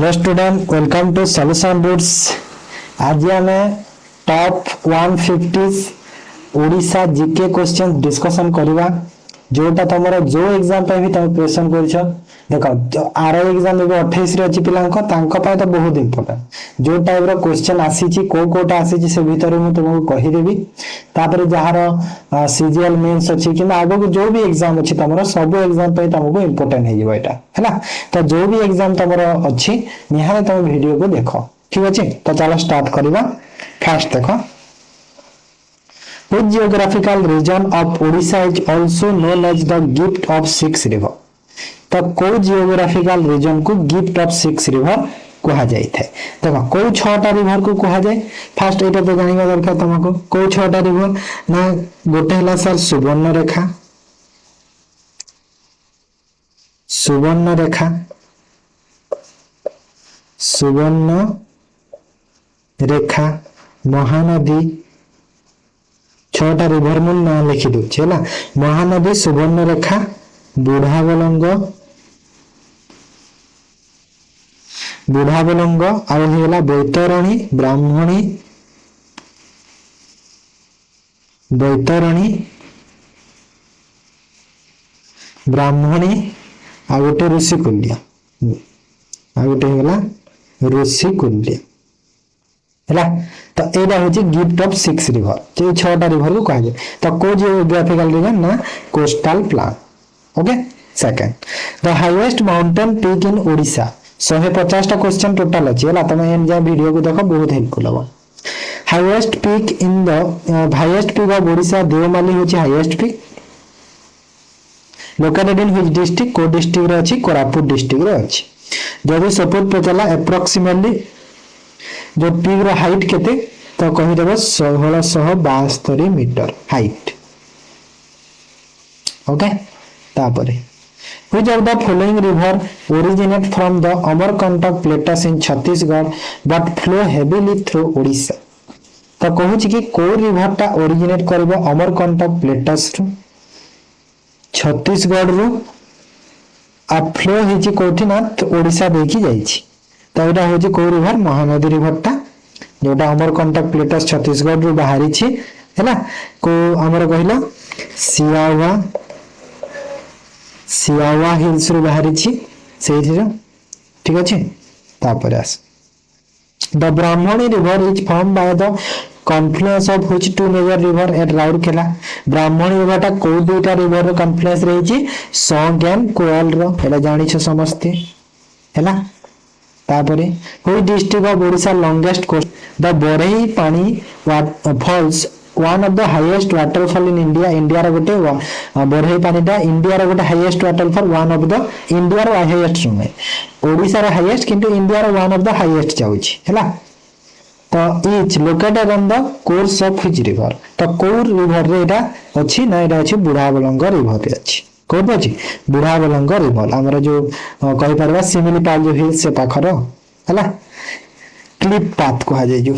Hello student, welcome to solution books. आज आम top 150 Odisha GK question discussion करवा जोटा तुम जो एग्जाम पे भी तुम क्वेश्चन कर देख आर एग्जाम 28 रे अच्छी पिला तो बहुत इंपोर्टेंट जो टाइप रो क्वेश्चन आसी कोटा आसी से भीतर मु तुमको कहीदेवी तापर जार सीजीएल मेंस अच्छी कि आगे को जो भी एग्जाम अच्छी तुम सब एग्जाम पे तुमको इंपोर्टेंट हो यहाँ है तो जो भी एग्जाम तुम अच्छी निहाय तुम वीडियो को देख ठीक अच्छे। तो चलो स्टार्ट करवा। फास्ट देख Which geographical region of Odisha is also known as the gift of six river? तो को जियोग्राफिकल रीजन को गिफ्ट ऑफ सिक्स रिवर कहा जाए थे। देखो को छटा रिवर को कहा जाए। फास्ट एटा तो जानिबा दरकार तुमको को छटा रिवर ना गोटे हला सर सुवर्ण रेखा महानदी छटा रिवर मु ना लिखि दूचे है महानदी सुवर्ण रेखा बुढ़ाबलंग आला बैतरणी ब्राह्मणी आ गोटे ऋषिकुल्य है तो एटा हूँ गिफ्ट ऑफ सिक्स रिवर जो छटा रिवर को कहा जाए। तो को जियोग्राफिकल रीजन ना coastal plan. Okay second the highest mountain peak in Odisha 150 टा क्वेश्चन टोटल अछि हला तमे एन जा वीडियो को देखो बहुत हेल्पफुल हो। Highest peak of Odisha Deomali होछि highest peak located in which district को डिस्ट्रिक्ट रे अछि कोरापुट डिस्ट्रिक्ट रे अछि। जदि सपोज पचला अप्रोक्सीमेटली जो पीक रो हाइट केते तो कहि देबो 1672 मीटर हाइट। ओके तापरे which of the following river originate from the Amarkantak plateaus in Chhattisgarh but flow heavily through Odisha? तो कहू कि को रिवर टा ओरिजिनेट करबो अमरकंटक प्लेटस रु छत्तीसगढ़ रु आ फ्लो हिची कोठी ना ओडिशा देखि जाईछि। तो एटा होछि को रिवर महानदी रिवर टा जोटा अमरकंटक प्लेटस छत्तीसगढ़ रु बाहरी छि हैला को हमर कहिलो सियावा हिल्स रु बाहरी छि सेहि ठीक अछि। तापर आस the Brahmani river is form by the confluence of which two major river at Rourkela. Brahmani river टा को दुटा रिवर रो कॉन्फ्लुएंस रही छि सोंग एंड कोयल रो एला जानि छ समस्ते हैला। तापरे which district of Odisha longest coast the Barehipani falls one of the highest waterfall in India रो गोटे बोरई पानीटा इंडिया रो गोटे highest waterfall one of the India रो हाईएस्ट नुहे ओडिशा रो हाईएस्ट किंतु इंडिया रो वन ऑफ द हाईएस्ट जाउछि हैला। तो is located on the course of which river तो कोर रिवर रे एटा अछि ना एटा अछि बुढ़ाबलंग रिवर रे अछि कोन अछि बुढ़ाबलंग रिवर हमर जो कहि परबा सिमिलीपाल जो हिल से पाखर हैला क्लिप पाथ को जाय जो।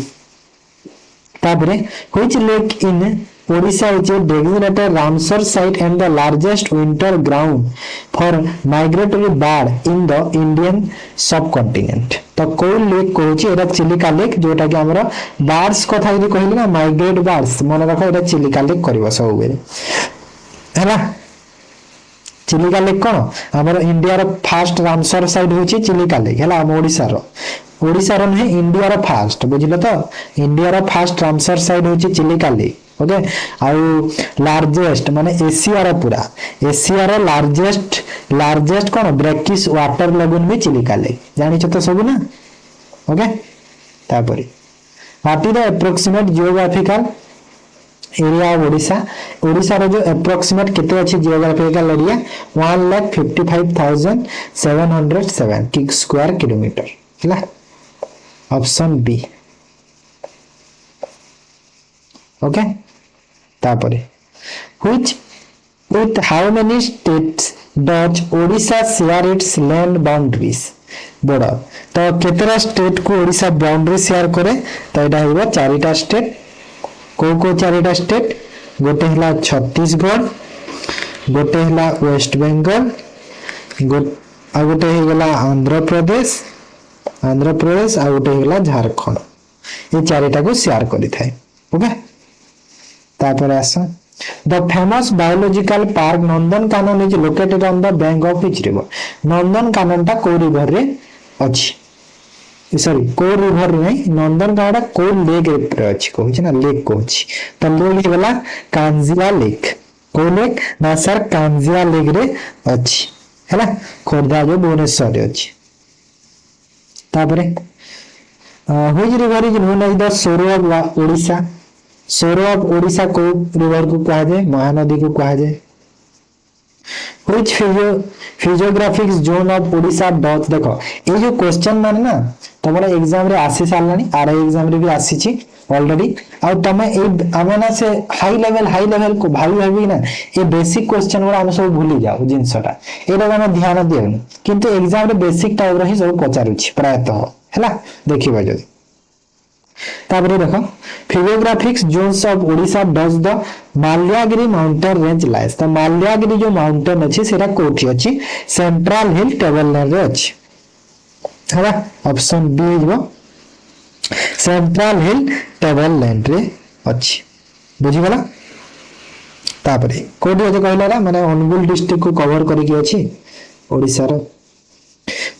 तापरे which lake in Odisha is designated Ramsar site and the largest winter ground for migratory bird in the Indian सब कॉन्टिनेंट। तो कोन लेक कहूची एटा चिलिका लेक जोटा कि हमर बर्ड्स कथा यदि कहिली ना माइग्रेट बर्ड्स मन रखो एटा चिलिका लेक करबो सब बेले हैला। चिलिका लेक कोन हमर India row first Ramsar site होची चिलिका लेक हैला हम ओडिशा रो नहीं इंडिया रो फर्स्ट बुझिलो तो India row first Ramsar site होची चिलिका लेक। ओके आउ लार्जेस्ट माने एशिया रो पूरा एशिया रो लार्जेस्ट कोन ब्रेकिश वाटर लगुन भी चिलिका लेक जानि छ तो सब ना। ओके तापरे what is the approximate geographical area of Odisha रो जो अप्रोक्सीमेट केते अछि जियोग्राफिकल एरिया 1,55,707 स्क्वायर किलोमीटर हैला। Option B. ओके तापरे with how many states does Odisha share its land boundaries border? तो केतरा स्टेट को ओडिशा बाउंड्री शेयर करे तो एटा हेबो चारिटा स्टेट को चारिटा स्टेट गोटे हला छत्तीसगढ़ गोटे हला वेस्ट बेंगल आ गोटे हे गला आंध्र प्रदेश आंध्र प्रदेश आ गोटे होगला झारखंड ये चारिटा को शेयर करि थाए ओके तापर आस the famous biological park Nandankanan is located on the bank of which river Nandankanan टा को रिवर रे अछि सॉरी को रिवर रे नंदनकानन को लेक रे अछि कहू ना लेक को अछि त लेक वाला कांजिया लेक को लेक ना सर कांजिया लेक रे अछि हैला खोर्धा जो भुवनेश्वर रे अछि तापरे which river is known as the sorrow of Odisha sorrow of Odisha को रिवर को कहा जाए महानदी को कहा जाए which physiographic zone of Odisha dot देखो ये जो क्वेश्चन माने ना तमरा एग्जाम रे आसी सालानी आरआई एग्जाम रे भी आसीची ऑलरेडी आ तमे ए आमे ना से हाई लेवल को भाई भाभी ना ये बेसिक क्वेश्चन वाला हम सब भूली जाओ जिनसटा एटा हम ध्यान दियो किंतु एग्जाम रे बेसिक टाइप रही सब पचारुची प्रायतः हैला देखिबा जदी तापरे देखो physiographics zones of Odisha does the Malyagiri mountain range lies तो माल्यागिरी जो माउंटेन अछि सेरा कोठी अछि सेंट्रल हिल टेबललैंड रे अछि हैला ऑप्शन बी इजबो सेंट्रल हिल टेबललैंड रे अछि बुझि गला तापरे कोठी अछि कहला माने अनुगुल डिस्ट्रिक्ट को कवर करि के अछि ओडिसा रो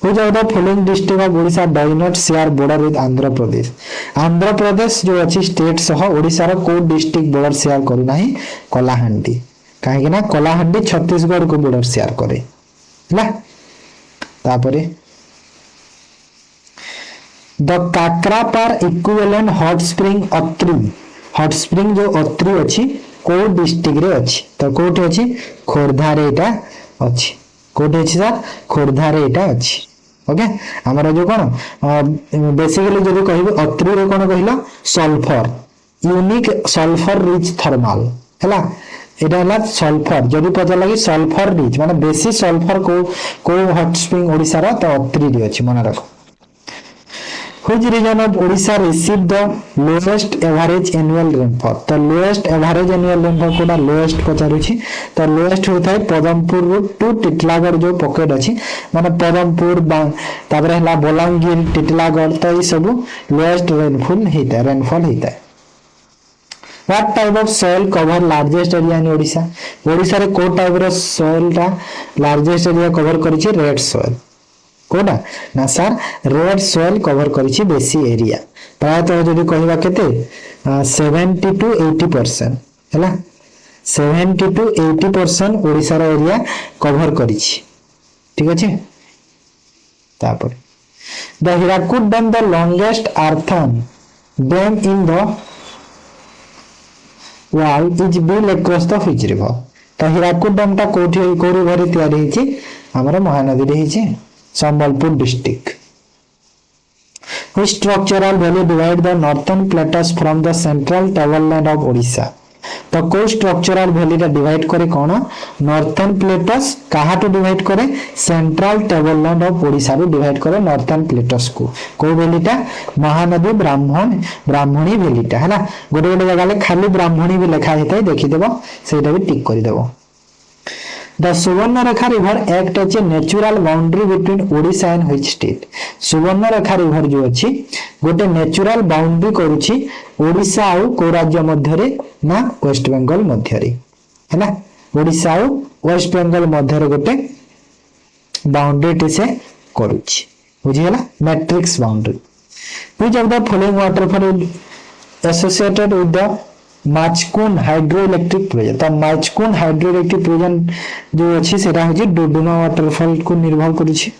Which of the following district of Odisha does not share border with Andhra Pradesh? Andhra Pradesh जो अच्छी स्टेट सह ओडिसा रो को डिस्ट्रिक्ट बॉर्डर शेयर करू नाही कलाहांडी काहे ना कलाहांडी छत्तीसगढ़ को बॉर्डर शेयर करे हैला तापरे the Kakrapar equivalent hot spring जो अत्रि अछि को डिस्ट्रिक्ट रे अछि तो कोठी अछि खोर्धा रे एटा अछि कोठी अछि सर खोर्धा रे एटा अछि ओके हमर जो कोन बेसिकली जदी कहबे अत्रि रे कोन कहिला sulphur unique sulphur rich thermal हैला एटा हला सल्फर जदी पता लागि सल्फर रिच माने बेसी सल्फर को हॉट स्प्रिंग ओडिसा रा तो अत्रि रे अछि मन रखो Which region of Odisha receive the lowest average annual rainfall? The lowest average annual rainfall Koda lowest पचारुछि तो lowest होता है पदमपुर टू टिटलागढ़ जो पॉकेट अछि माने पदमपुर ताबरे हला बलांगीर टिटलागढ़ तो ये सब lowest rainfall हेता है What type of soil cover largest area in Odisha? Odisha रे को टाइप रो soil टा largest area cover करिछि red soil कोडा ना सर रेड सॉइल कवर करिछि बेसी एरिया प्रायतः जदि कहबा केते 70 to 80% हैला 70 to 80% ओडिसा रो एरिया कवर करिछि ठीक अछि तापर the Hirakud dam the longest earthen dam in the world is build across the which river तो हिराकुड डैम टा कोठी को रिवर रे तयारी हिछि हमर महानदी रे हिछि Sambalpur district. Which structural valley divide the northern plateaus from the central tableland of Odisha? तो को स्ट्रक्चरल वैली टा डिवाइड करे कोन नॉर्थर्न प्लेटस कहा तो डिवाइड करे सेंट्रल टेबललैंड ऑफ ओडिसा रो डिवाइड करे नॉर्थर्न प्लेटस को वैली टा महानदी ब्राह्मणी वैली टा हैला गोटे गोटे जगह ले खाली ब्राह्मणी भी लिखा हेतै देखि देबो सेटा भी टिक करि देबो The Subarnarekha river act as a natural boundary between Odisha and which state? Subarnarekha river जो अछि गोटे नेचुरल बाउंड्री करूछि ओडिशा और को राज्य मध्य रे ना वेस्ट बंगाल मध्य रे हैना ओडिशा और वेस्ट बंगाल मध्य रे गोटे बाउंड्री टे से करूछि बुझियला matrix boundary which of the following waterfall associated with the Machkund hydroelectric project तो माचकुन हाइड्रोइलेक्ट्रिक प्रोजेक्ट जो अछि सेटा होछि डुडुमा वाटरफॉल को निर्भर करूछि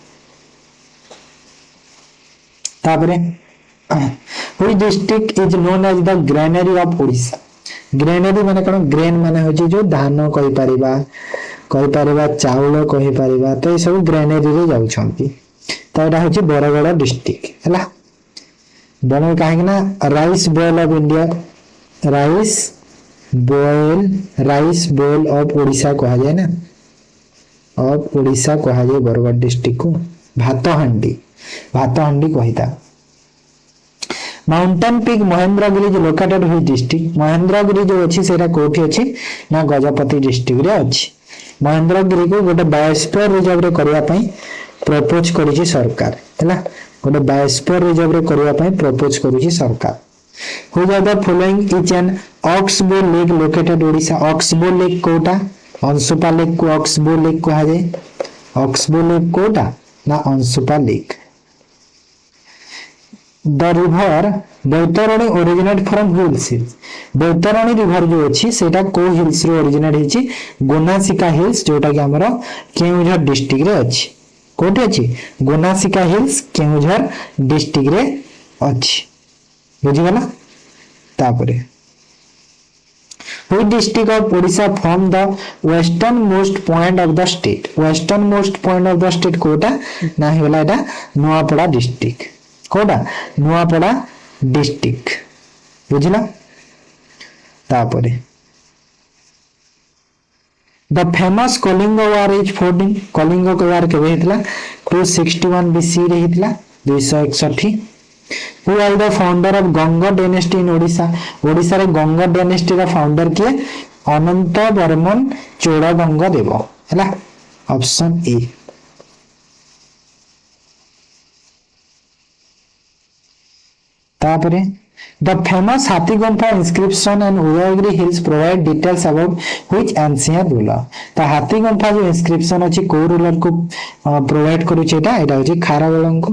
तापरे which district is known as the granary of Odisha granary माने कोन ग्रेन माने होछि जो धान कहि परिबा चाउल कहि परिबा तो ए सब ग्रेनरी रे जाउ छंती तो एटा होछि बरगड़ डिस्ट्रिक्ट हैला बरगड़ काहे ना rice bowl of India rice bowl of Odisha कहा जाए ना ऑफ ओडिशा कहा जाए बरगड़ डिस्ट्रिक्ट को भात हांडी कहिता माउंटेन पीक महेंद्रगिरी जो लोकेटेड हुई डिस्ट्रिक्ट महेंद्रगिरी जो अछि सेटा कोठी अछि ना गजपति डिस्ट्रिक्ट रे अछि महेंद्रगिरी को गोटे बायोस्फीयर रिजर्व रे करबा पई प्रपोज करिछि सरकार हैला गोटे बायोस्फीयर रिजर्व रे करबा पई प्रपोज करिछि सरकार which are the following is an oxbow lake located Odisha oxbow lake कोटा अंशुपा लेक को ऑक्सबो लेक कहा जाए ऑक्सबो लेक कोटा ना Anshupa lake the river Baitarani originate from hills Baitarani river जो अछि सेटा को हिल्स रो ओरिजिनेट हिची गोनासिका हिल्स जोटा कि हमरो केउझर डिस्ट्रिक्ट रे अछि कोठी अछि गोनासिका हिल्स केउझर डिस्ट्रिक्ट रे अछि बुझि गला तापरे Which district of Odisha form the western most point of the state? Western most point of the state Kota ना ही वाला इटा नुआपड़ा डिस्ट्रिक्ट कोटा नुआपड़ा डिस्ट्रिक्ट बुझिला तापरे The famous Kalinga War is 14 Kalinga वार केबे हितला 261 BC रे हितला 261 Who are the founder of Ganga dynasty in Odisha? Odisha रे Ganga dynasty रा founder किए अनंत वर्मन चोड़ा गंगा देव हैला ऑप्शन ए तापरे The famous Hathigumpha inscription and Udayagiri hills provide details about which ancient ruler. तो Hathigumpha जो inscription अछि को ruler को provide करू छेटा एटा होछि खारवेलम को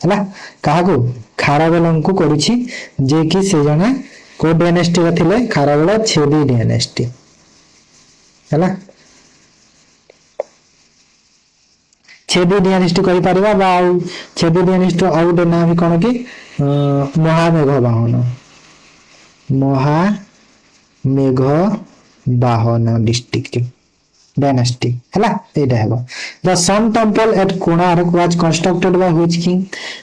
हैला काहाको खारवेलम को करूछि जे कि से जने को डायनेस्टी रा थिले खारवेल छेदी डायनेस्टी हैला छेदी डायनेस्टी कहि परिबा बा छेदी डायनेस्टी आउट ना भी कोन कि महामेघ बाहन डिस्ट्रिक्ट डायनेस्टी हैला एटा हेबो the sun temple at Konark was constructed by which king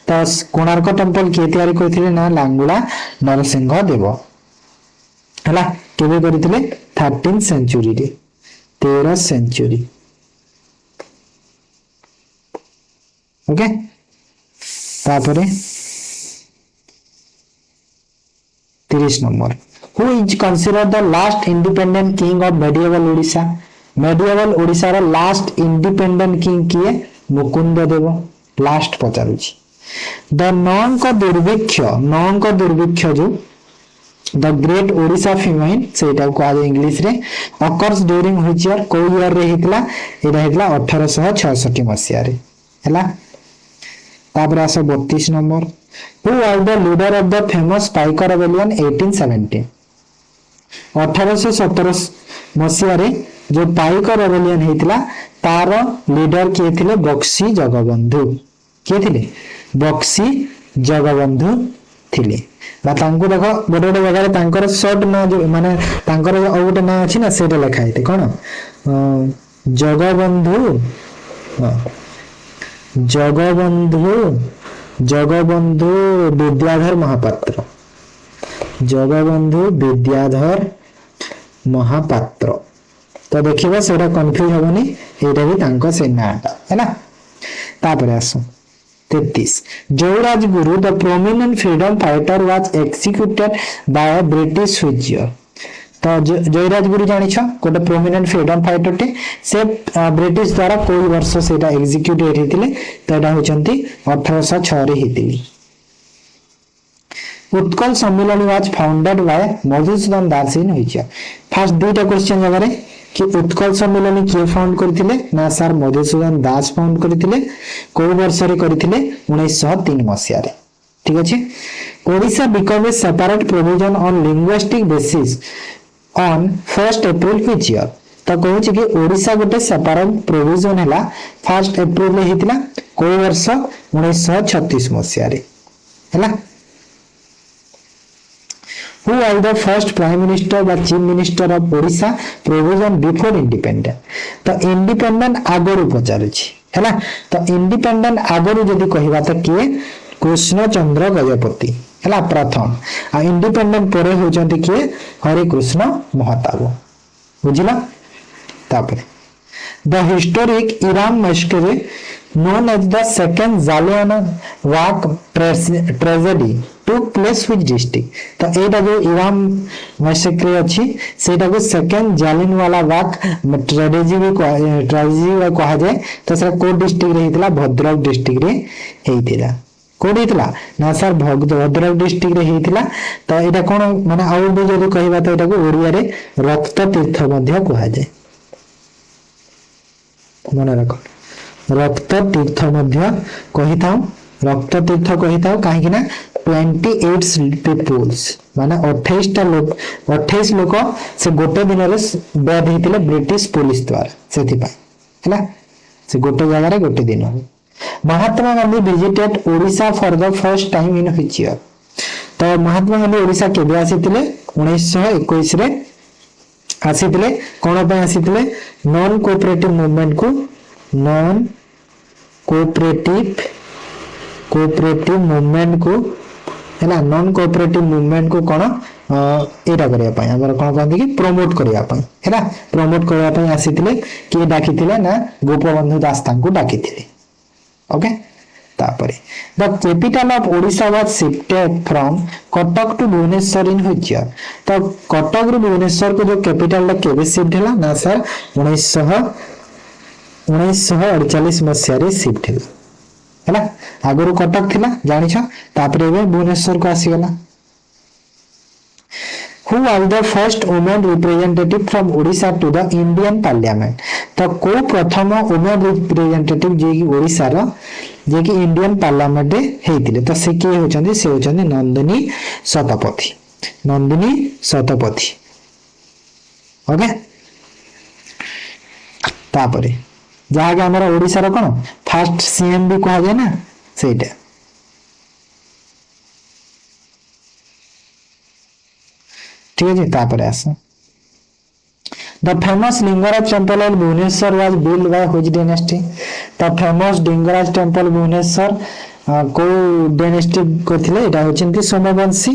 त कोणार्क टेंपल के तयारी करथिले ना लांगुला नरसिंह देव हैला केबे करथिले 13th सेंचुरी रे 13th सेंचुरी ओके तापरे 30 number who is considered the last independent king of medieval Odisha medieval Odisha रा last independent king किए मुकुंद देव last पचारुछि the नौंक दुर्भिक्ष जो the great Odisha famine सेटा को आज इंग्लिश रे occurs during which year को ईयर रे हितला एटा हितला 1866 मसिया रे हैला तापर आसे 32 number Who was the leader of the famous Paika rebellion 1817 1817 मसिया रे जो पाइका रेबेलियन हेतिला तार लीडर किए थिले बक्सी जगबंधु किए थिले बक्सी जगबंधु थिले बा तांको देखो बडे बडे जगह रे तांकर शॉर्ट ना जो माने तांकर और गोटे ना अछि ना सेटा लिखा हेते कोन जगबंधु जगबंधु विद्याधर महापात्र जगबंधु विद्याधर महापात्र तो देखिबा सेटा कंफ्यूज होबनी एटा भी तांको से नाटा हैना तापरे आसो 33 Jayraj Guru the prominent freedom fighter was executed by British विजियर तो जयराज गुरु जानि छ कोटे प्रोमिनेंट फ्रीडम फाइटर टे से ब्रिटिश द्वारा कोई वर्ष सेटा एग्जीक्यूट हेतिले तो एटा होचंती 1806 रे हेतिली उत्कल सम्मेलन वाज फाउंडेड बाय मधुसूदन दास इन होइछ फर्स्ट दुईटा क्वेश्चन जगह रे कि उत्कल सम्मेलन के फाउंड करथिले ना सर मधुसूदन दास फाउंड करथिले को वर्ष रे करथिले 1903 मसिया रे ठीक अछि Odisha become a separate provision on linguistic basis on 1st April which year तो कहू छी कि ओडिशा गोटे सेपरेट प्रोविजन हैला 1st अप्रैल रे हितला को वर्ष 1936 मसिया रे हैला Who was the first prime minister or chief minister of Odisha provision before independent तो independent आगरु पचारुछि हैला तो independent आगरु जदी कहिबा त के कृष्ण चंद्र गजपति हैला प्रथम आ independent परे होचंती के हरि कृष्ण महताब बुझिला तापरे The historic Iram Massacre known as the second Jallianwala tragedy took place which district? तो एटा जो इराम मैसेक्रे अछि सेटा को सेकंड जालियनवाला बाग ट्रेजेडी भी कहा जाए तो सेटा को डिस्ट्रिक्ट रे हितला भद्रक डिस्ट्रिक्ट रे हेतिला कोड हितला ना सर भद्रक डिस्ट्रिक्ट रे हेतिला तो एटा कोन माने आउ भी जदी कहबा तो एटा को ओडिया रे रक्त तीर्थ मध्य कहा जाए मन रख रक्त तीर्थ मध्य कहि था रक्त तीर्थ कहि था काहे कि ना 28 पीपल्स माने 28 लोक से गोटे दिन रे डेथ हेतिले ब्रिटिश पुलिस द्वारा सेति पय हला से गोटे जगह रे गोटे दिन Mahatma Gandhi visited Odisha for the first time in which year तो महात्मा गांधी ओडिशा केबे आसीतिले 1921 रे आसीतिले कोन पे आसीतिले नॉन कोऑपरेटिव मूवमेंट को नॉन कोऑपरेटिव मूवमेंट को हैला नॉन कोऑपरेटिव मूवमेंट को कोन एटा करिया पय हमर कोन कहंदी कि प्रमोट करिया पय हैला प्रमोट करिया पय आसीतिले के डाकितिले ना गोपबंधु दास तांको डाकितिले ओके तापरे the capital of Odisha was shifted from Cuttack to Bhubaneswar in which year तो कटक रो भुवनेश्वर को जो कैपिटल ला केबे शिफ्ट हला ना सर 1948 मसिया रे शिफ्ट हला आगरो कटक थिला जानि छ तापरे बे भुवनेश्वर को आसी गला who was the first woman representative from Odisha to the Indian Parliament तो को प्रथम woman representative जे कि ओडिसा रो जे कि इंडियन पार्लियामेंट हेतिले तो से के होचंदी से होचंदी नंदिनी शतपथी ओके तापरे जहा के हमरा ओडिसा रो कोन फर्स्ट सीएम भी कहा जाय ना सेटा ठीक है तापर आस the famous Lingaraj temple of Bhubaneswar was build by which dynasty the famous Lingaraj temple Bhubaneswar को डायनेस्टी करथिले एटा होचन कि सोमवंशी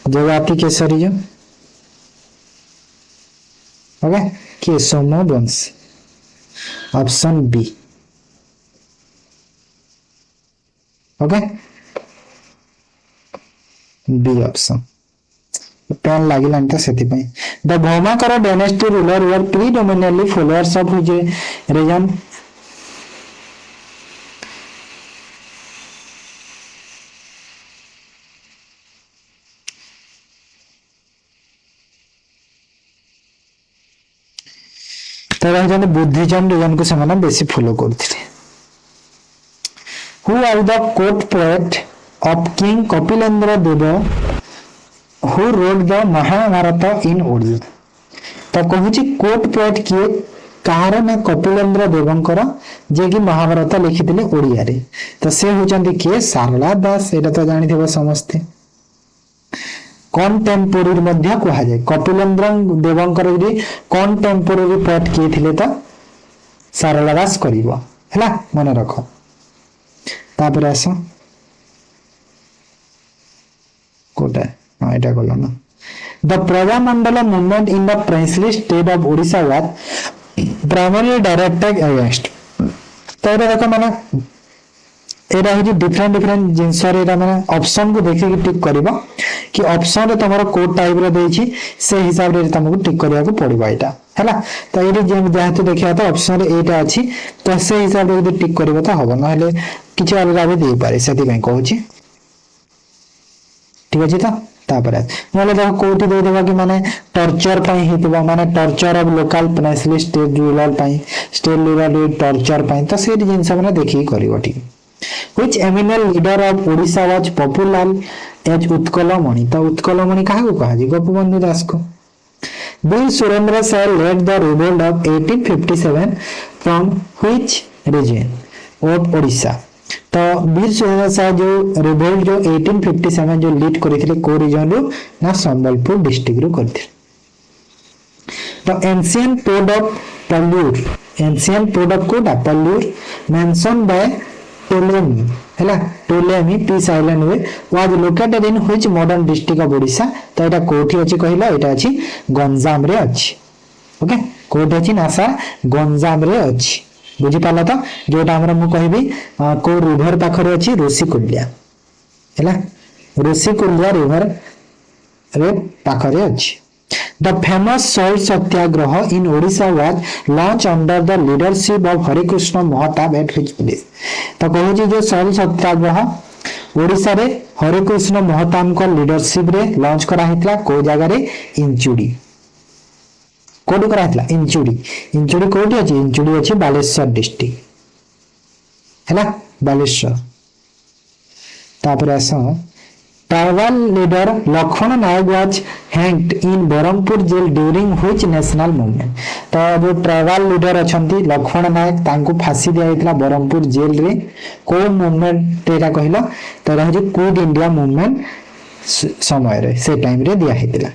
जगति केसरी जो ओके के Somavanshi option B okay B option पेन लागिलान तो सेति पय the Bhaumakara dynasty ruler were predominantly followers of which region तो रहजन बुद्धिज्म रीजन को समान बेसी फॉलो करथिले who are the court poet of king Kapilendra Dev who wrote the Mahabharata in Odia तो कहूची कोट पोएट किए कार ना कपिलेंद्र देवंकर जे कि महाभारत लिखिथिले ओडिया रे तो से होचंदी के सारला दास एटा तो जानि थेबो समस्ते कंटेम्पोररी मध्य कहा जाय कपिलेंद्र देवंकर जे कंटेम्पोररी पोएट किए थिले तो सारला दास करिवो हैला मन रखो तापर आसो कोटा एटा गलो ना the Prajamandal movement in the princely state of Odisha was primarily directed against तो एटा देखो माने एटा हो डिफरेंट जिंस रे एटा माने ऑप्शन को देखि के टिक करबो कि ऑप्शन रे तमरो कोड टाइप रे देछि से हिसाब रे तमको टिक करिया को पड़िबा एटा हैला तो एटा जे जहां तो देखिया तो ऑप्शन रे एटा अछि तो से हिसाब रे टिक करबो तो हबो न हले किछ अलग भी दे पारे सेति में कहूची ठीक अछि तो तापर नले देखो कोठी दे देबा कि माने टॉर्चर पई हितबा माने torture of local princely state ruler पई स्टेट रूरल टॉर्चर पई तो से जिंस माने देखि करिवो ठीक which eminent leader of Odisha was popular as Utkalmani तो उत्कलमणि काहा को कहा जी गोपबंधु दास को Veer Surendra Sai led the revolt of 1857 from which region of Odisha तो वीर सुरेंद्र सर जो रिवोल्ट जो 1857 जो लीड करथिले को रीजन रो ना संबलपुर डिस्ट्रिक्ट रो करथिले तो एंशिएंट पोर्ट ऑफ कोटा पल्लूर मेंशन बाय टोलेमी हैला टोलेमी पीस आइलैंड वे was located in which modern district of Odisha तो एटा कोठी अछि कहिला एटा अछि गंजाम रे अछि ओके कोठी अछि नासा गंजाम रे अछि बुझी पाला तो जोटा हमर मु कहबी को रिवर पाखरे अछि ऋषिकुल्या हैला ऋषिकुल्या रिवर रे पाखरे अछि The famous salt satyagraha in Odisha was launched under the leadership of Hare Krishna Mahatab at which place? तो कहू जी जो सॉल्ट सत्याग्रह ओडिशा रे हरे कृष्ण महताब को लीडरशिप रे लॉन्च करा हितला को जगह रे इंचुडी कोडी करा हितला इंचुडी कोडी अछि इंचुडी अछि बालेश्वर डिस्ट्रिक्ट हैला बालेश्वर तापर आसा tribal leader Lakhan Nayak was hanged in Berhampur jail during which national movement तो जो ट्राइबल लीडर अछंती लखन नायक तांको फांसी दिया हितला बरहमपुर जेल रे को मूवमेंट एटा कहिला तो रहजे क्विट इंडिया मूवमेंट समय रे से टाइम रे दिया हितला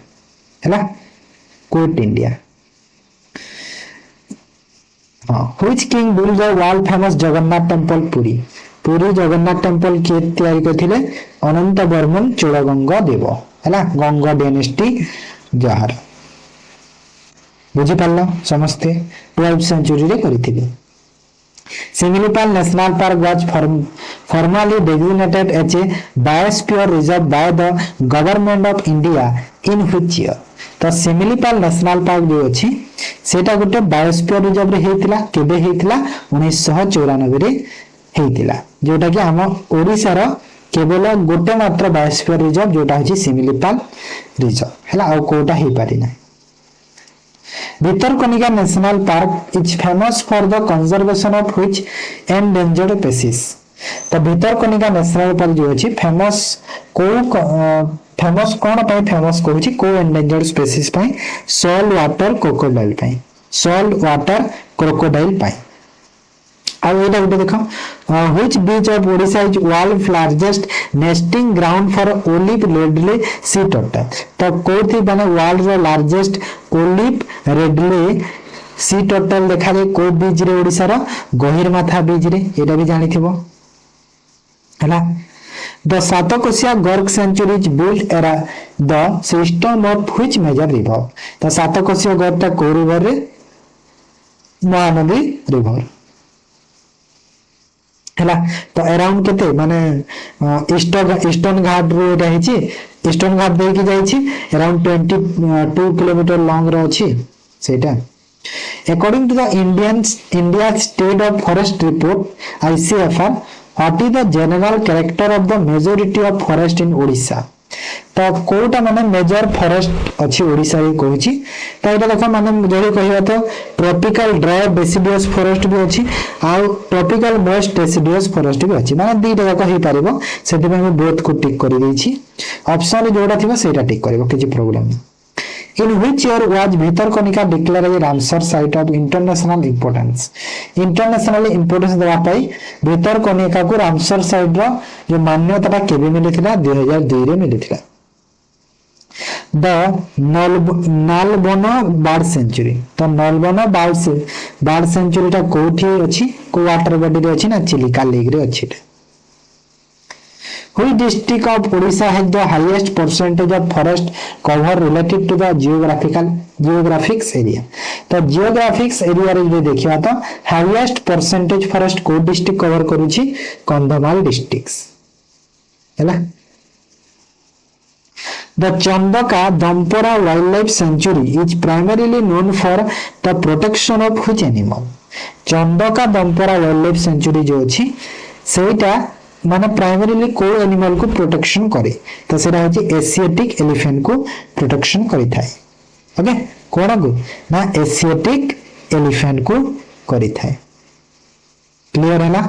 हैला क्विट इंडिया हां which king build the world famous Jagannath temple Puri Puri Jagannath temple के तैयारी करथिले अनंत वर्मन चोळगंगा देव हैला गंगा डायनेस्टी जहार बुझी पारला समस्ते 12th सेंचुरी रे करथिले Similipal national park was formally designated as a biosphere reserve by the government of India in which year तो सिमिलीपाल नेशनल पार्क जो अछि सेटा गोटे बायोस्फीयर रिजर्व रे हेतिला केबे हेतिला 1994 रे हेतिला जोटा कि हम ओडिसा रो केवल गोटे मात्र बायोस्फीयर रिजर्व जोटा होची सिमिलीपाल रिजर्व हैला आ कोटा हे पारि ना Bhitarkanika national park is famous for the conservation of which endangered species तो भितरकनिका नेशनल पार्क जो अछि फेमस कोन पय फेमस कहूची को एंडेंजर्ड स्पीशीज पय सॉल्ट वाटर क्रोकोडाइल पय सॉल्ट वाटर क्रोकोडाइल पय आ एटा गुटे देखो which beach of Odisha is world largest nesting ground for olive ridley sea turtle तो कोथि बने वर्ल्ड रो largest olive ridley sea turtle देखा जे को बीच रे ओडिशा रो गहिरमाथा बीच रे एटा भी जानिथिबो हला The Satakosia Gork Sanctuary is built around the system of which major river? The Satakosia Gork ta को river रे महानदी river हैला तो अराउंड केते माने ईस्टर्न घाट रो रही छी ईस्टर्न घाट दे के जाई छी अराउंड 22 किलोमीटर लॉन्ग रो छी सेटा according to the India state of forest report ICFR what is the general character of the majority of forest in Odisha तो कोटा माने मेजर फॉरेस्ट अछि ओडिशा रे कहूची तो एटा देखो माने जदि कहिबा तो ट्रॉपिकल ड्राई डेसिडुअस फॉरेस्ट भी अछि आ ट्रॉपिकल मॉइस्ट डेसिडुअस फॉरेस्ट भी अछि माने दीटा जाक हे पारिबो सेति में हम बोथ को टिक कर देई छी ऑप्शन रे जोडा थिबा सेटा टिक करबो किछि problem in which year was Bhitarkanika declare as Ramsar site of international importance international importance देवा पाई भितरकनिका को रामसर साइट रो जो मान्यता केबे मिलिथिला 2002 रे मिलिथिला द नालबन बर्ड सेंचुरी तो नालबन बर्ड सेंचुरी ता कोठी अछि को वाटर बॉडी रे अछि ना चिलिका लेक रे अछि Which district of Odisha has the highest percentage of forest cover relative to the geographics area? तो geographics area रे जे देखिया तो highest percentage forest को district cover करूची कंधमाल districts हैला The Chandaka Dampora Wildlife Sanctuary is primarily known for the protection of which animal? Chandaka Dampora Wildlife Sanctuary जो अछि सेटा माने प्राइमरीली को एनिमल को प्रोटेक्शन करे तो सेटा होची एशियाटिक एलिफेंट को प्रोटेक्शन करि थाए ओके कोना को ना एशियाटिक एलिफेंट को करि थाए क्लियर हैला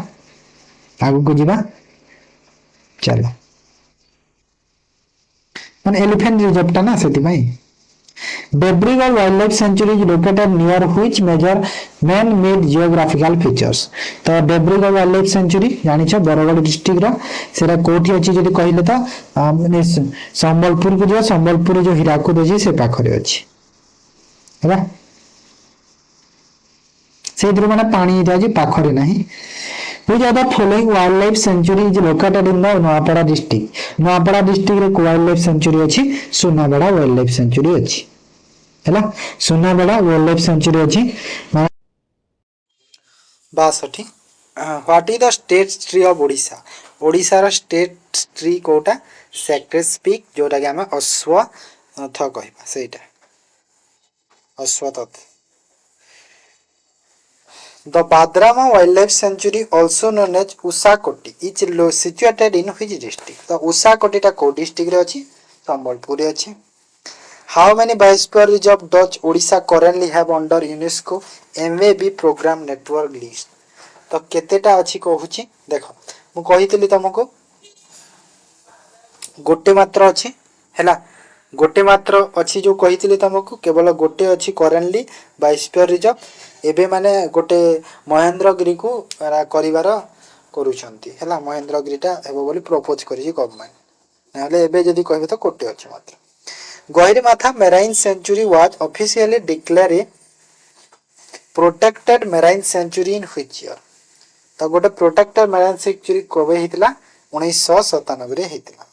आगु को जीवा चलो माने एलिफेंट रिजर्व ता ना सेति भाई Debrigad Wildlife Sanctuary is located near which major man-made geographical features? तो Debrigad Wildlife Sanctuary जानी छ बरगढ़ डिस्ट्रिक्ट रा सेरा कोठी अछि जदि कहिले त माने संबलपुर को जो संबलपुर जो हिराकुद अछि से पाखरे अछि हैला से दर माने पानी जाजी पाखरे नाही Which are the following wildlife sanctuary is located in the Noapada district? Noapada district रे wildlife sanctuary अछि सुनाबेड़ा wildlife sanctuary अछि हैला सुनाबेड़ा wildlife sanctuary अछि बासठी what is the state tree of Odisha Odisha रो स्टेट ट्री कोटा सैक्रेस पीक जोटा कि हम अश्वत्थ कहबा सेटा अश्वत्थ the Badrama wild life sanctuary also known as Ushakothi is situated in which district तो उषाकोटी टा को डिस्ट्रिक्ट रे अछि संबलपुर रे अछि how many biosphere reserve does odisha currently have under unesco MAB program network list तो केतेटा अछि कहूची देखो मु कहितली तुमको गोटे मात्र अछि हैला गोटे मात्र अछि जो कहितली तुमको केवल गोटे अछि करेंटली बायोस्फीयर रिजर्व एबे माने गोटे महेंद्रगिरी को करिवार करूछंती हैला महेंद्रगिरीटा हेबो बोली प्रपोज करिछि गवर्नमेंट नाले एबे जदी कहबे तो कोटे अछि मात्र Gahirmatha marine sanctuary was officially declare a protected marine sanctuary in which year तो गोटे प्रोटेक्टेड मेराइन सेंचुरी कबे हितला 1997 रे हितला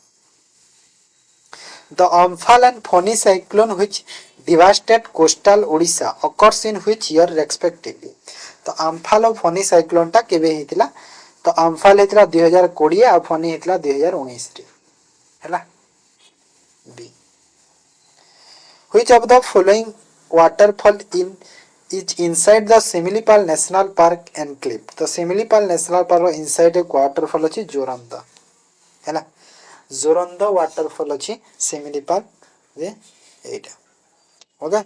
The Amphan and Phoni cyclone which devastated coastal Odisha occurs in which year respectively. तो Amphan और Phoni cyclone टा केबे हितला तो Amphan हितला 2020 और Phoni हितला 2019 रे हैला B Which of the following waterfall in is inside the Similipal National Park enclave तो Similipal National Park inside एक waterfall अछि जोरंदा हैला जोरंदा वाटरफॉल अछि सिमिलीपाल रे एटा ओके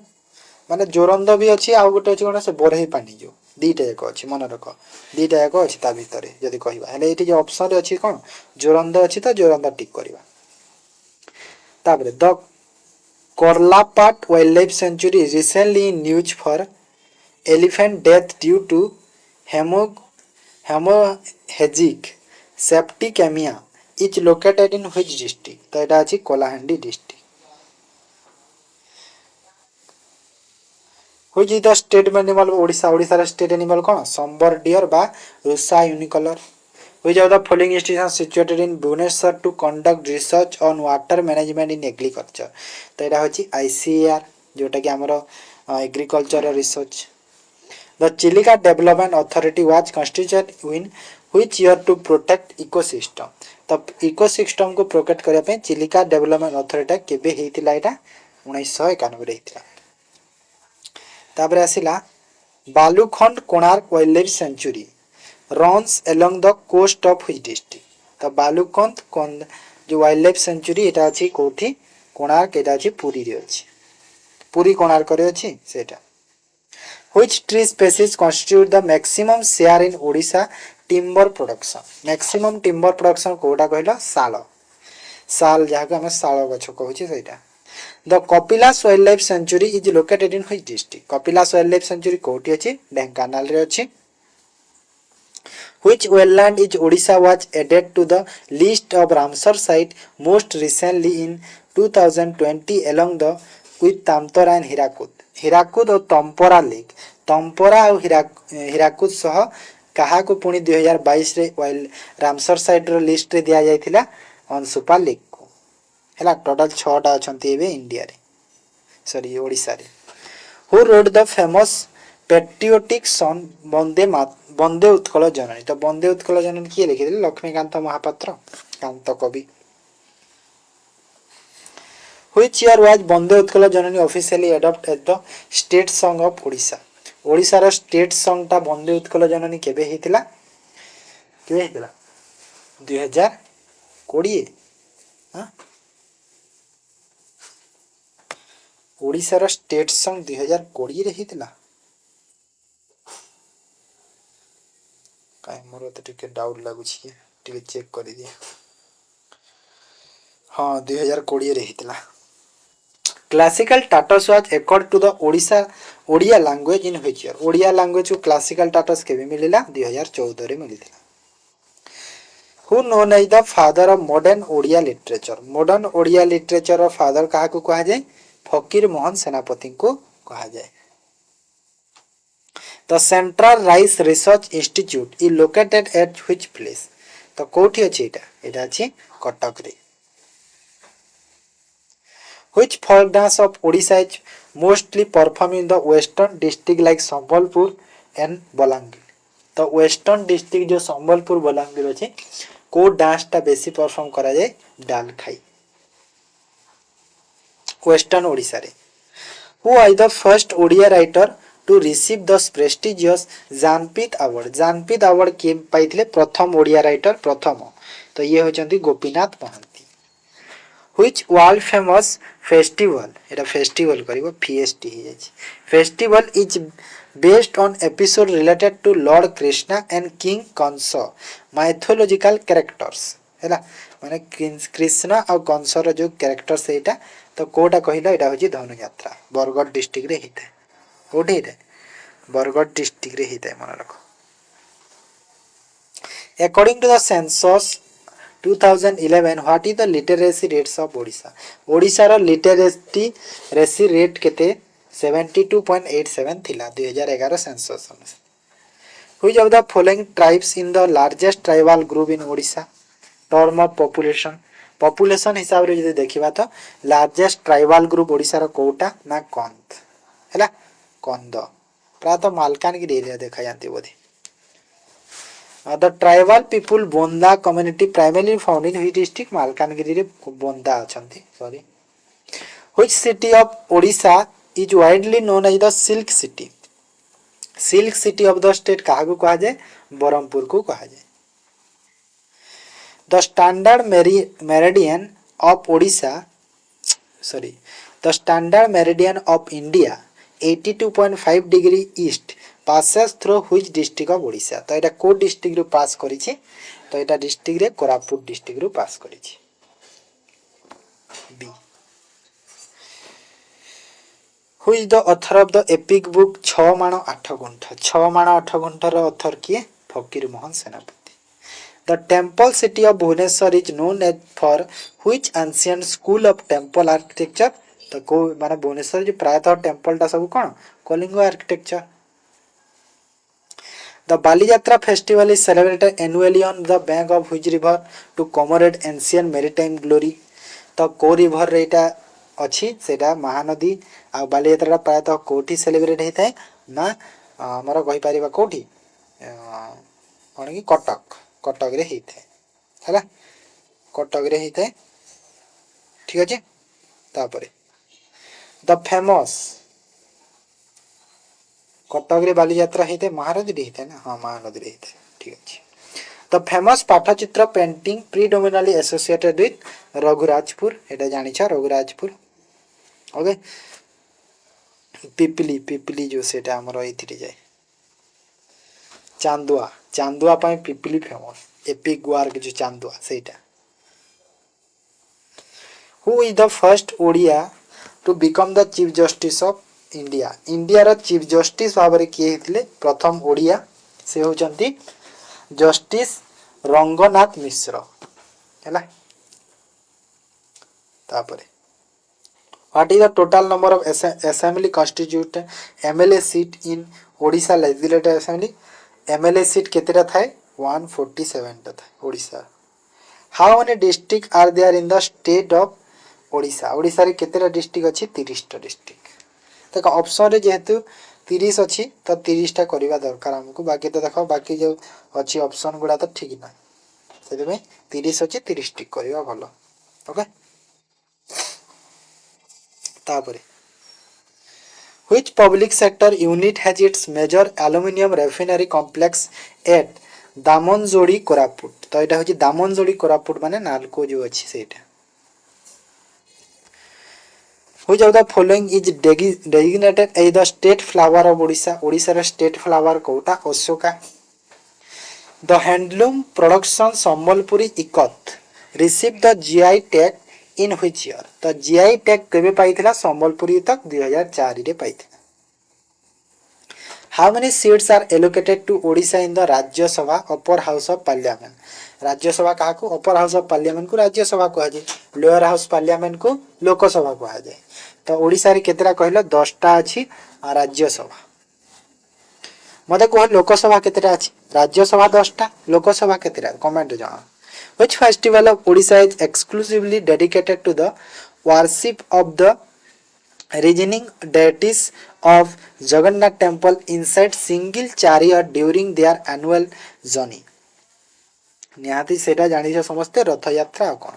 माने जोरंदा भी अछि आ गोटे अछि कोन से बरही पानी जो दीटा एक अछि मन रख दीटा एक अछि ता भितरे जदी कहिबा हेले एटी जे ऑप्शन रे अछि कोन जोरंदा अछि त जोरंदा टिक करबा ताबरे the Karlapat wild life sanctuary recently in news for elephant death due to haemo haemorrhagic septicaemia is located in which district तो एटा अछि Kalahandi district which is the state animal Odisha Odisha रा स्टेट एनिमल कोन संबर डियर बा rusa unicolour which of the following institutions situated in Bhubaneswar to conduct research on water management in agriculture तो एटा होछि ICAR जोटा कि हमरो agriculture research The Chilika Development Authority was constituted in which year to protect ecosystem तो ecosystem को protect करिया पे चिलिका डेवलपमेंट अथॉरिटी केबे हेतिला एटा 1991 रे हेतिला ताबरे आसिला Balukhand Konark wild life sanctuary runs along the coast of which district तो बालूखंड जो वाइल्ड लाइफ सेंचुरी एटा अछि कोठी कोणार्क एटा अछि पुरी रे अछि पुरी कोणार्क रे अछि सेटा Which tree species constitute the maximum share in Odisha timber production? Maximum timber production Kota कहला साल साल जहा को हम साल गछ कहूची सेटा The Kapilas Wildlife Sanctuary is located in which district? Kapilas Wildlife Sanctuary कोठी अछि ढेंकानाल रे अछि Which wetland is Odisha was added to the list of Ramsar site most recently in 2020 along the with Tamtora and Hirakud Hirakud और तंपोरा lake तंपोरा और हिराकुद सह कहा को पुणी 2022 रे वाइल्ड रामसर साइट रो लिस्ट रे दिया जायथिला अंशुपा लेक को हैला टोटल 6 टा अछंती एबे इंडिया रे सॉरी ओडिसा रे who wrote the famous patriotic song Vande Utkal Janani तो वंदे उत्कल जननी किए लिखिथिले लक्ष्मीकांत महापात्र कांत कवि Which year was Bande Utkala Janani officially adopted as the state song of Odisha? Odisha रा state song ता Bande Utkala Janani केबे हितला 2020 हां ओडिसा रा स्टेट सॉन्ग 2020 रे हितला काय मोर त टिके डाउट लागु छी टिके चेक करि दिया हां 2020 रे हितला Classical status was accorded to the Odia language in which year? Odia language को classical status केबे मिलिला 2014 रे मिलिला Who known as the father of modern Odia literature? Modern Odia literature of father काहा को कहा जाय फकीर मोहन सेनापति को कहा जाय The Central Rice Research Institute is located at which place? तो कोठी अछि एटा अछि कटक रे Which folk dance of Odisha is mostly performed in the western district like Sambalpur and Balangir? तो वेस्टर्न डिस्ट्रिक्ट जो संबलपुर बलांगीर अच्छे को डांस टा बेसी परफॉर्म करा जाए डाल खाई वेस्टर्न ओडिशा रे who are the first Odia writer to receive the prestigious Jnanpith award Jnanpith award किए पाइथिले प्रथम ओडिया राइटर प्रथम तो ये होचंती Gopinath Mohanty which world famous festival एटा फेस्टिवल करिवो फीएसटी ही जाय festival is based on episode related to lord Krishna and king Kansa mythological characters हैला माने कृष्ण और कंस रो जो कैरेक्टर सेटा तो कोटा कहिला एटा होची धनु यात्रा बरगढ़ डिस्ट्रिक्ट रे हिता कोठी रे बरगढ़ डिस्ट्रिक्ट रे हिता मन रखो according to the census 2011 what is the literacy rates of Odisha Odisha रो लिटरेसी रेट केते 72.87 थिला 2011 सेंसस अनुसार which of the following tribes in the largest tribal group in Odisha term of population हिसाब रे जदि देखिबा तो लार्जेस्ट ट्राइबल ग्रुप ओडिशा रो कोटा ना कंद हैला कंद प्राय मालकानगिरी एरिया देखा जानती बोधे the tribal people bonda community primarily found in which district malkangiri re bonda achanti sorry which city of odisha is widely known as the silk city of the state kaha ko kaha jaye barampur ko kaha jaye the standard meridian of odisha sorry the standard meridian of india 82.5 degree east passes through which district of odisha तो एटा को district रो pass करी छी तो एटा district रे Koraput district रो pass करी छी B who is the author of the epic book 6 माण 8 गुंठ 6 माण 8 गुंठ रो ऑथर किए Fakir Mohan Senapati the temple city of Bhubaneswar is known as for which ancient school of temple architecture तो को माने भुवनेश्वर जो प्रायतः टेंपल टा सब कोन Kalinga architecture The Baliyatra festival is celebrated annually on the bank of which river to commemorate ancient maritime glory. तो को रिवर रे एटा अछि सेटा महानदी आ बालियात्रा प्रायतः कोठी सेलिब्रेट हेता है ना हमर कहि परिबा कोठी कोन कि कटक रे हेता है हैला कटक रे हेता है ठीक अछि तापरे द फेमस कटक रे बाली यात्रा हेते महानदी रे हेते ना हां महानदी रे हेते ठीक अछि the famous Pattachitra painting predominantly associated with Raghurajpur एटा जानि छ रघुराजपुर ओके पिपली जो सेटा हमर एथिरे जाय चांदुआ पय पिपली फेमस एपिक वर्क जो चांदुआ सेटा who is the first Odia to become the chief justice of India रा चीफ जस्टिस भाबरे किए हितले प्रथम ओडिया से होचंती जस्टिस रंगनाथ मिश्र हैला तापरे what is the total number of assembly constitute MLA seat in Odisha legislative assembly MLA seat केतेटा थाए 147 टा थाए Odisha how many district are there in the state of Odisha Odisha रे केतेटा डिस्ट्रिक्ट अछि 30 टा डिस्ट्रिक्ट देखो ऑप्शन रे जेहेतु 30 अछि तो 30 टा करबा दरकार हमको बाकी तो देखो बाकी जो अछि ऑप्शन गुडा तो ठीक ना सेते में 30 अछि 30 टिक करबा भलो ओके तापरे which public sector unit has its major aluminum refinery complex at Damanjodi Koraput तो एटा होची दामनजोड़ी कोरापुट माने नालको जो अछि सेटा which of the following is designated as the state flower of odisha odisha ra state flower Kota Ashoka the handloom production sambalpuri ikat received the gi tag in which year तो gi tag केबे पाइथिला sambalpuri तक 2004 रे पाइथिला how many seats are allocated to odisha in the rajya sabha upper house of parliament राज्य सभा कहा को upper house of parliament को राज्य सभा कहा जाय लोअर हाउस पार्लियामेंट को लोक सभा कहा जाय तो ओडिसा रे केतरा कहलो 10 टा अछि आ राज्य सभा मते कह लोक सभा केतरा अछि राज्य सभा 10 टा लोक सभा केतरा कमेंट जाना which festival of odisha is exclusively dedicated to the worship of the reasoning deities of Jagannath temple inside single chariot during their annual journey. निहाती सेटा जानिछ समस्ते रथ यात्रा आ कोन.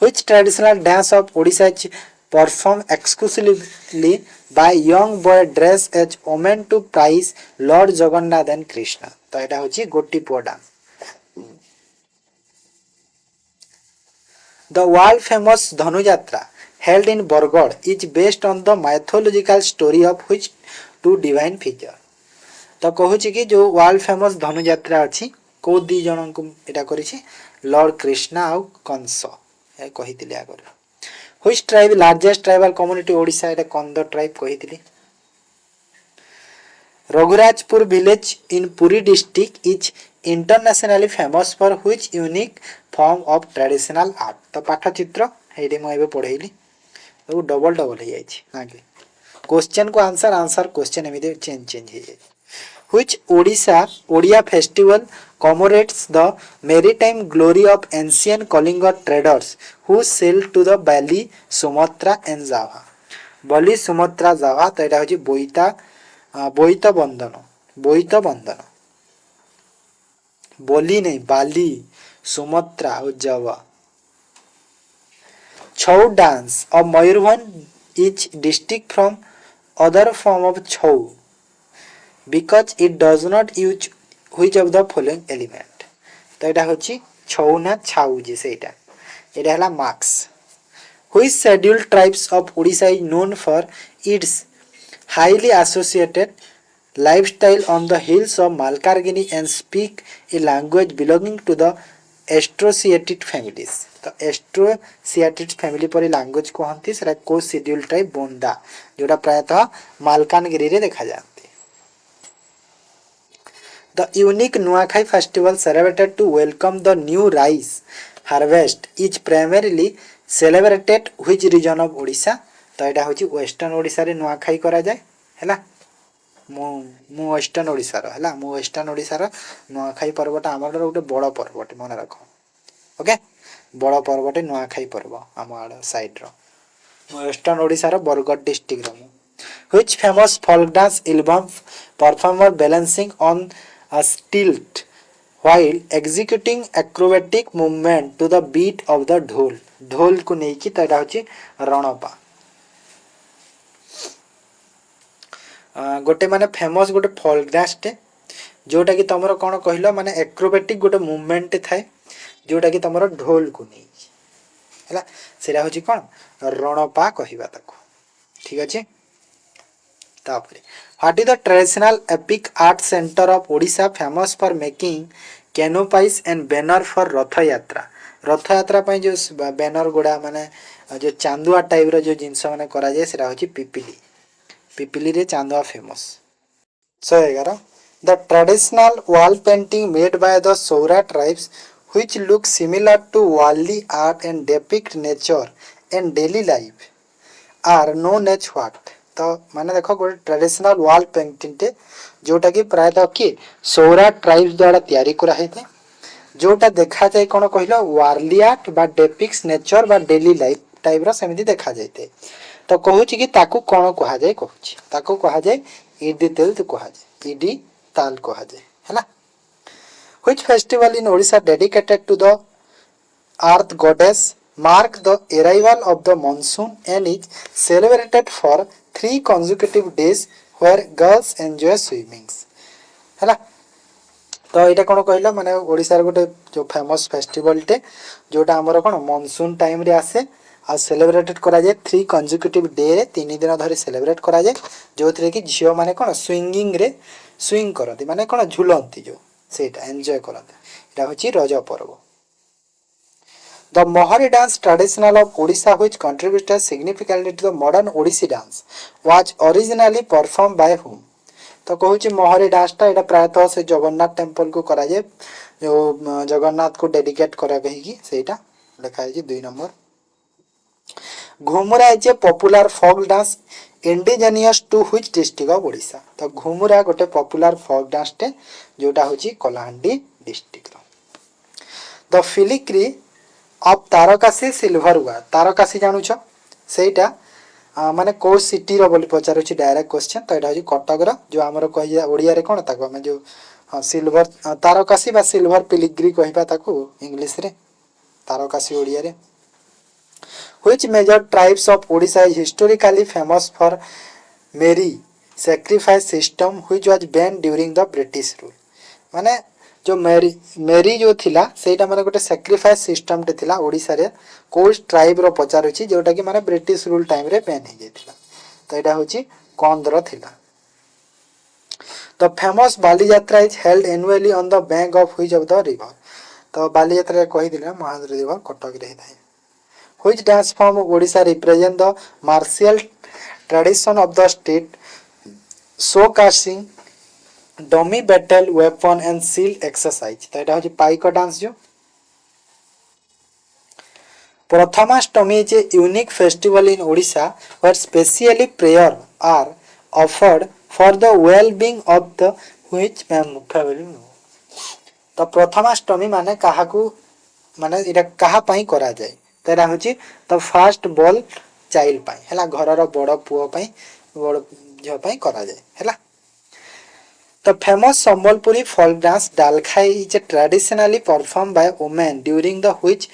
Which traditional dance of Odisha is performed exclusively by young boy dressed as women to praise Lord Jagannath and Krishna. तो एटा होची गोटी पुआ dance. The world famous Dhanu Yatra held in Bargad is based on the mythological story of which two divine figure. तो कहूची कि जो world famous धनु यात्रा अछि को दी जन को एटा करिछि लॉर्ड कृष्णा आ कंस ए कहितिले आगर. Which tribe largest tribal community Odisha एटा कंद ट्राइब कहितिले. Raghurajpur village in Puri district is internationally famous for which unique form of traditional art. तो पाठ चित्र हेडी म एबे पढैली तो डबल डबल हे जाइछि आगे क्वेश्चन को आंसर आंसर क्वेश्चन एमिदे चेंज हे जाइछि. Which Odia festival commemorates the maritime glory of ancient Kalinga traders who sailed to the Bali, Sumatra and Java. Bali, Sumatra, Java तो एटा होछि बोईता बंधन बोली नहीं बाली सुमत्रा और Java. Chhau dance of Mayurbhanj is distinct from other form of Chhau because it does not use which of the following element. तो एटा होछि छऊ ना छाऊ जे सेटा एटा हला marks. Which scheduled tribes of Odisha is known for its highly associated lifestyle on the hills of Malkargini and speak a language belonging to the Astroasiatic families. तो Astroasiatic family परि language कहंती सेरा को schedule tribe बोंदा जोटा प्रायतः मालकानगिरी रे देखा जाती. The unique Nuakhai festival celebrated to welcome the new rice harvest is primarily celebrated which region of Odisha. तो एटा होची वेस्टर्न ओडिसा रे नुआखाई करा जाय हैला मु वेस्टर्न ओडिसा रो हैला मु वेस्टर्न ओडिसा रो नुआखाई पर्वटा हमर गोटे बड़ पर्वटे मन रखो. ओके बड़ पर्वटे नुआखाई पर्व हमर साइड रो वेस्टर्न ओडिसा रो बरगड डिस्ट्रिक्ट रो. Which famous folk dance album performer balancing on a stilt while executing acrobatic movement to the beat of the ढोल. ढोल को नै कि तडा होची रणपा. गोटे माने फेमस गोटे फोल्क डांस टे जोटा कि तमरो कोन कहिलो माने एक्रोबेटिक गोटे मूवमेंट थाए जोटा कि तमरो ढोल को नै हैला सेरा होची कोन रणपा कहिबा ताको. ठीक अछि. तापरे what is the traditional epic art centre of Odisha famous for making canopies and banner for Rath Yatra. रथ यात्रा पय जो बैनर गोडा माने जो चांदुआ टाइप रो जो जिंस माने करा जाय सेरा होची पिपिली. पिपिली रे Chandua famous. 111 The traditional wall painting made by the Saura tribes which look similar to Wali art and depict nature and daily life are known as what. तो माने देखो गोटे ट्रेडिशनल वॉल पेंटिंग टे जोटा कि प्रायतः कि सौरा ट्राइब्स द्वारा तैयारी करा हेते जोटा देखा जाय कोन कहिलो वार्ली आर्ट बा डेपिक्स नेचर बा डेली लाइफ टाइप रो सेमिति देखा जायते. तो कहूची कि ताकू कोन कहा जाय कहूची ताकू कहा जाय इडी तेल तो कहा जाय इडी ताल कहा जाय हैला. Which festival in Odisha dedicated to the earth goddess mark the arrival of the monsoon and is celebrated for 3 consecutive days where girls enjoy swimmings हैला. तो एटा कोन कहला माने ओडिसा रे गोटे जो फेमस फेस्टिवल टे जोटा हमर कोन मानसून टाइम रे आसे आ सेलिब्रेटेड करा जाय 3 कंसेक्यूटिव डे रे 3 दिन धरि सेलिब्रेट करा जाय जोथरे कि झियो माने कोन स्विंगिंग रे स्विंग करती माने कोन झुलंती जो सेटा एन्जॉय करते एटा होची रज पर्व. The Mohari dance traditional of Odisha which contributed significantly to the modern Odissi dance was originally performed by whom. तो कहूची मोहरी डांस टा एटा प्रायतः से जगन्नाथ टेंपल को करा जाय जो जगन्नाथ को डेडिकेट करा कहिकी सेटा लिखा है 2 number. Ghumura is a popular folk dance indigenous to which district of Odisha. तो घुमुरा गोटे पॉपुलर फोक डांस टे जोटा होची Kalahandi district. The filigree of Tarakasi silver हुआ तारकासी जानू छ सेटा माने को सिटी रो बोली पचारुछि डायरेक्ट क्वेश्चन तो एटा होछि कटक रो जो हमर कहिया ओडिया रे कोन ताको हम जो सिल्वर तारकासी बा सिल्वर पिलिग्री कहिबा ताको इंग्लिश रे तारकासी ओडिया रे which major tribes of Odisha is historically famous for Mary sacrifice system which was banned during the British rule माने जो मेरी जो थिला सेटा माने गोटे सैक्रिफाइस सिस्टम टे थिला ओडिसा रे कोल ट्राइब रो पचारुछि जोटा कि माने ब्रिटिश रूल टाइम रे बैन हे जेथिला तो एटा होछि कंदर थिला the famous Bali Yatra is held annually on the bank of which of the river तो बाली यात्रा कहि दिला महानदी रिवर कटक रे थाए which dance form Odisha represent the martial tradition of the state showcasing dummy battle weapon and seal exercise तो एटा होची Paika dance जो Prathamastami is a unique festival in Odisha where specially prayer are offered for the well being of the which family तो प्रथमाष्टमी माने काहाकू माने इटा काहा पई करा जाय तो एटा होची द फर्स्ट बॉल चाइल्ड पई हला घरर बड़ पुओ पई बड़ झ पई करा जाय हला The famous Sambalpuri folk dance Dalkhai is traditionally performed by women during the which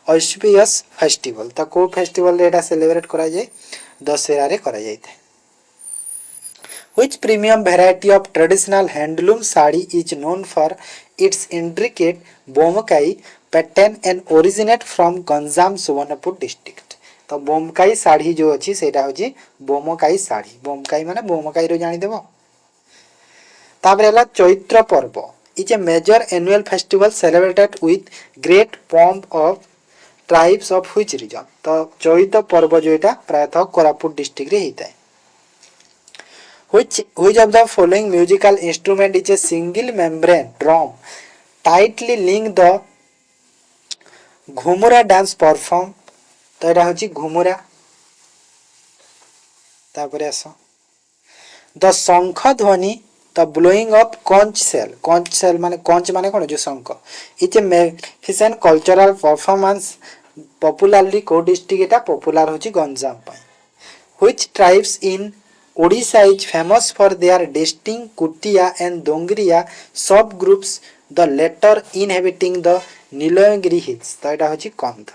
auspicious festival. तो को फेस्टिवल रे एटा सेलिब्रेट करा जाय दशहरा रे करा जाय Which premium variety of traditional handloom sari is known for its intricate bomkai pattern and originate from Ganjam Suvarnapur district. तो बोमकाई साड़ी जो अछि सेटा होछि बोमकाई साड़ी बोमकाई माने बोमकाई रो जानि देबो ताबरेला Chaitra Parba is a major annual festival celebrated with great pomp of tribes of which region तो चैत्र पर्व जो एटा प्रायतः कोरापुट डिस्ट्रिक्ट रे हिताय which of the following musical instrument is a single membrane drum tightly linked the Ghumura dance perform तो एटा होची घुमुरा तापरे आसो द शंख ध्वनि The blowing of conch shell माने conch माने कोन जो शंख etch magnificent cultural performance popularly को डिस्ट्रिक्ट एटा पॉपुलर होची गंजाम पई which tribes in Odisha is famous for their distinct Kutia and Dongriya subgroups the latter inhabiting the Nilagiri hills तो एटा होची कंध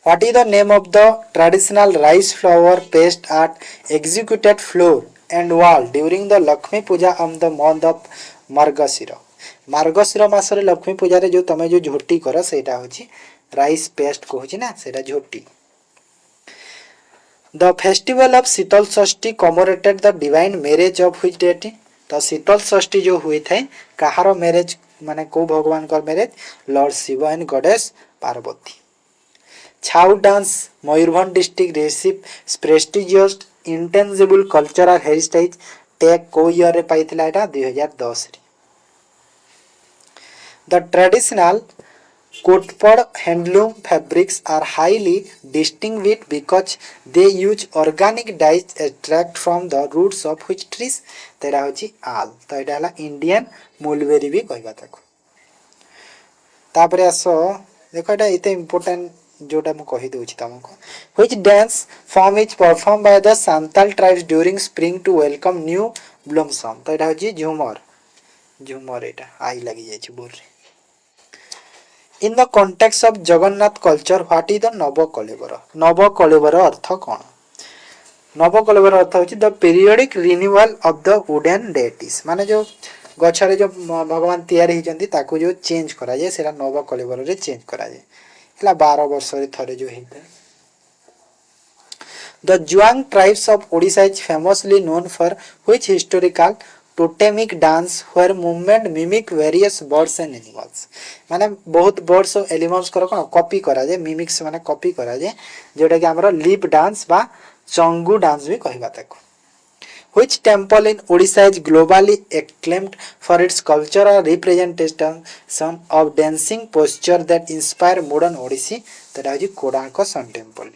What is the name of the traditional rice flour paste art executed floor and wall during the Lakshmi Puja of the month of Margasira? Margasira मासरे Lakshmi पूजा रे जो तमे जो झोटी करो सेटा होची राइस पेस्ट को होची ना सेटा झोटी The festival of Sital Shashti commemorated the divine marriage of which deity? तो शीतल षष्ठी जो हुई थे कहारो मैरिज माने को भगवान का marriage lord Shiva and goddess Parvati Chhau dance Mayurbhanj district receive prestigious intangible cultural heritage tag को ईयर रे पाइथिला एटा 2010 रे the traditional Kotpad handloom fabrics are highly distinguished because they use organic dyes extract from the roots of which trees तेरा होची आल तो एटा हला Indian मुलबेरी भी कहबा ताको तापरे आसो देखो एटा इते इंपोर्टेंट जोटा मु कहि दोछि तमको which dance form is perform by the Santal tribes during spring to welcome new blossom तो एटा होछि झूमर एटा आई लागि जाय छि बोर रे in the context of Jagannath culture what is the Nabakalebara अर्थ कोन नवकलेवर अर्थ होछि the periodic renewal of the wooden deities माने जो गछरे जो भगवान तैयार हिजंती ताको जो चेंज करा जाय सेला नवकलेवर रे चेंज करा जाय 12 वर्ष रे थरे जो हेता the Juang tribes of Odisha is famously known for which historical totemic dance where movement mimic various birds and animals माने बहुत बर्ड्स और एनिमल्स करो कोन कॉपी करा जाय मिमिक्स माने कॉपी करा जाय जेटा कि हमरो लिप डांस बा चंगू डांस भी कहबा ताको Which temple in Odisha is globally acclaimed for its cultural representation of dancing posture that inspire modern Odissi? That is Kodanko Sun Temple.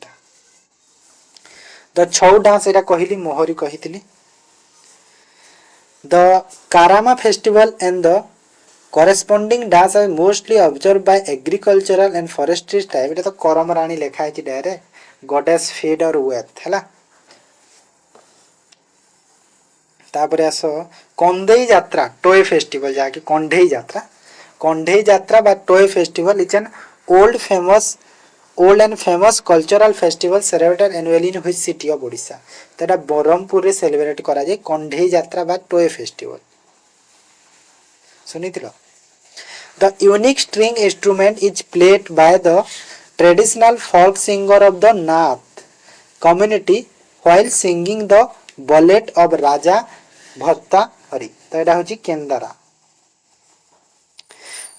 The Chhau dance एटा कहली मोहरी कहितली. The Karama festival and the corresponding dance are mostly observed by agricultural and forestry tribe. एटा तो करम रानी लेखा है direct goddess feed और width हैला तापरे आस कंधेई यात्रा टोय फेस्टिवल जाके कंधेई यात्रा बा टोय festival is an old and famous cultural festival celebrated annually in which city of Odisha तो एटा बरहमपुर रे सेलिब्रेट करा जाय कंधेई यात्रा बा टोय फेस्टिवल सुनिथिलो The unique string instrument is played by the traditional folk singer of the Nath community while singing the ballet of Raja Bhatta Hari. तो एटा होची केंदरा.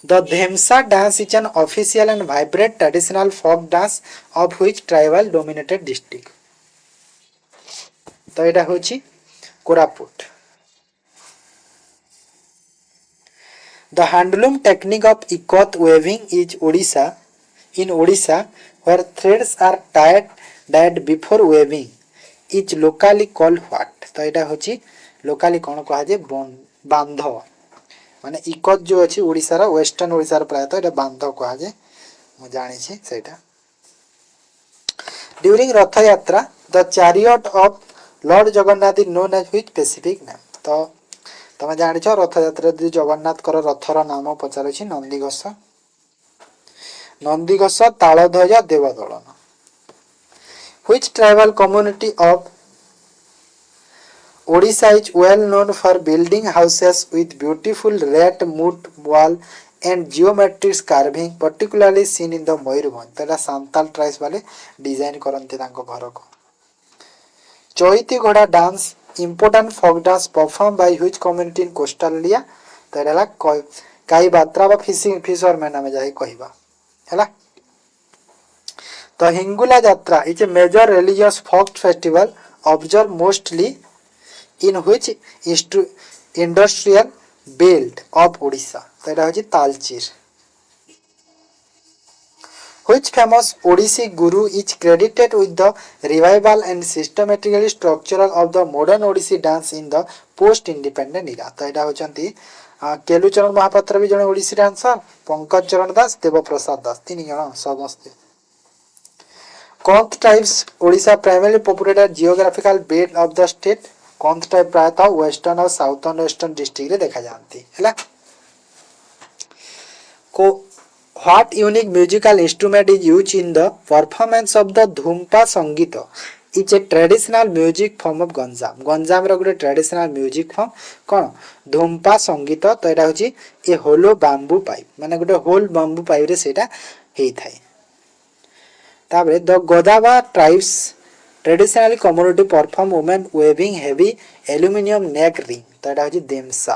The Dhemsa dance is an official and vibrant traditional folk dance of which tribal dominated district. तो एटा होची Koraput. The handloom technique of ikat weaving is in Odisha where threads are dyed before weaving is locally called what? तो एटा होची locally कौन कहा जे बांध माने इकत जो अछि ओडिसा रा वेस्टर्न ओडिसा रा प्राय तो एटा बांध कहा जे मु जानि छी सेटा. During रथ यात्रा the chariot of Lord Jagannath is known as which specific name? तो तमे जानि छ रथ यात्रा दि जगन्नाथ कर रथर नाम पचार छी Nandighosh तालध्वज देवदलन. Which tribal community of Odisha is well known for building houses with beautiful red mud wall and geometric carving particularly seen in the Mayurbhanj तला Santal tribes वाले डिजाइन करंते तांको घर को. चैती घोड़ा dance important folk dance performed by which community in coastal area तो एला काई बात्रा बा फिशरमैन हमें जाई कहिबा हैला. तो Hingula Yatra is a major religious folk festival observed mostly in which industrial belt of Odisha तो एटा होची Talcher. Which famous Odissi guru is credited with the revival and systematically structural of the modern Odissi dance in the post-independent era? तो एटा होचंती केलुचरण महापात्र भी जने Odissi dancer Pankaj चरण दास देवप्रसाद दास तीन जण समस्त. Konth tribes Odisha primarily populated geographical belt of the state. Konth tribe प्रायतः western और southern western district रे देखा जानती हैला. को What unique musical instrument is used in the performance of the Dhumpa Sangita? It's a traditional music form of Ganjam. Ganjam row Gute traditional music form कौन धूमपा संगीत तो एटा होची ए होलो बांबू पाइप माने गुटे होल बांबू पाइप रे सेटा हेई थाई. ताबरे the Gadaba tribes traditionally community perform women weaving heavy aluminum neck ring तो एटा होची देमसा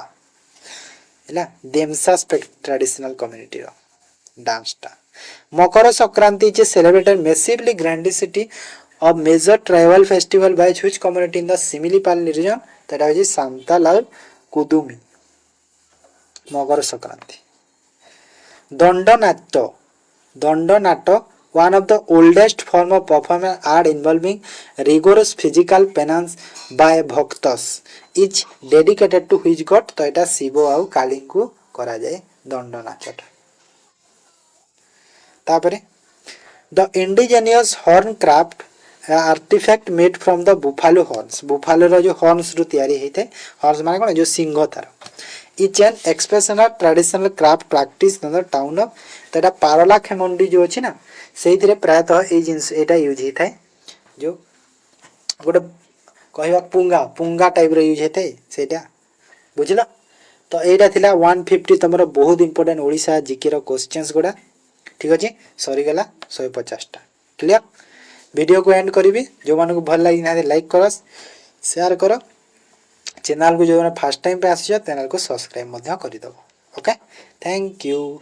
हैला देमसा traditional community रो dance टा. Makar Sankranti is celebrated massively grandiosity of major tribal festival by which community in the Similipal region that is Santalal Kudumi. Makar Sankranti. दंडनाट्य one of the oldest form of performance art involving rigorous physical penance by bhaktas is dedicated to which god तो एटा शिव आउ काली को करा जाए दंडनाट्य. तापरे the indigenous horn craft artifact made from the buffalo horns रो जो horns रो तयारी हेते horns माने कोन जो सिंह तार each an expression of traditional craft practice in the town of तडा पारला खेमंडी जो अछि ना सेइथिरे प्रायतः ए जिंस एटा यूज हेतै जो गोटे कहबा पुंगा टाइप रो यूज हेतै सेटा बुझलो. तो एटा थिला 150 तमरो बहुत इंपोर्टेंट ओडिसा जीके रो क्वेश्चंस गोडा ठीक अछि सरी गला 150 टा क्लियर. वीडियो को एंड करिवि जो माने को भल लागि ना लाइक करस शेयर करो चैनल को जो फर्स्ट टाइम पे आसी चैनल को सब्सक्राइब मध्य करि दबो. Okay thank you.